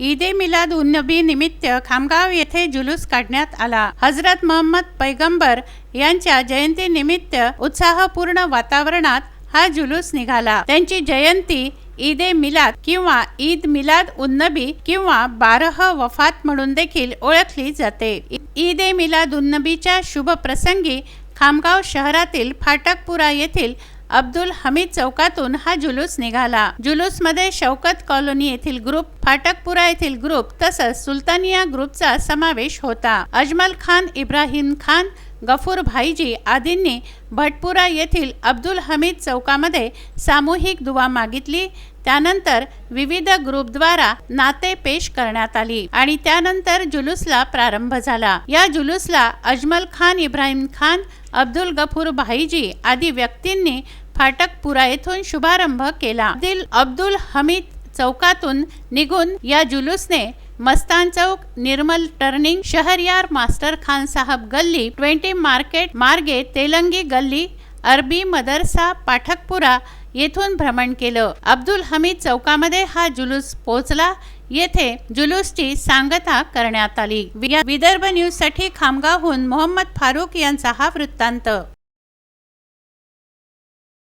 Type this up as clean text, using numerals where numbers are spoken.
ईदे मिलाद उन नबी निमित्त खामगाव येथे जुलूस काढण्यात आला। हजरत मोहम्मद पैगंबर यांच्या जयंतीनिमित्त उत्साहपूर्ण वातावरणात हा जुलूस निघाला। त्यांची जयंती ईदे मिलाद किंवा ईद मिलाद उन नबी किंवा 12 वफात म्हणून देखील ओळखली जाते। ईदे मिलाद उन नबीच्या शुभ प्रसंगी खामगाव शहरातील फाटकपुरा येथील अब्दुल हमीद चौकातून हा जुलूस निघाला। जुलूसमध्ये शौकत कॉलनी येथील ग्रुप, फाटकपुरा येथील ग्रुप तसंच सुलतानिया ग्रुपचा समावेश होता। अजमल खान, इब्राहिम खान, गफूर भाईजी आदींनी भटपुरा येथील अब्दुल हमीद चौकामध्ये सामूहिक दुवा मागितली। त्यानंतर विविध ग्रुपद्वारा नाते पेश करण्यात आली आणि त्यानंतर जुलूसला प्रारंभ झाला। या जुलूसला अजमल खान, इब्राहिम खान, अब्दुल गफूर भाईजी आदी व्यक्तींनी फाटकपुरा येथून शुभारंभ केला। अब्दुल हमीद चौकातून निघून या जुलूसने मस्तान चौक, निर्मल टर्निंग, शहरयार मास्टर खान साहब गल्ली, 20 मार्केट मार्गे तेलंगी गल्ली, अरबी मदरसा, पाठकपुरा येथून भ्रमण केलं। अब्दुल हमीद चौकामध्ये हा जुलूस पोहोचला। येथे जुलूसची सांगता करण्यात आली। विदर्भ न्यूज साठी खामगावहून मोहम्मद फारूक यांचा हा वृत्तांत।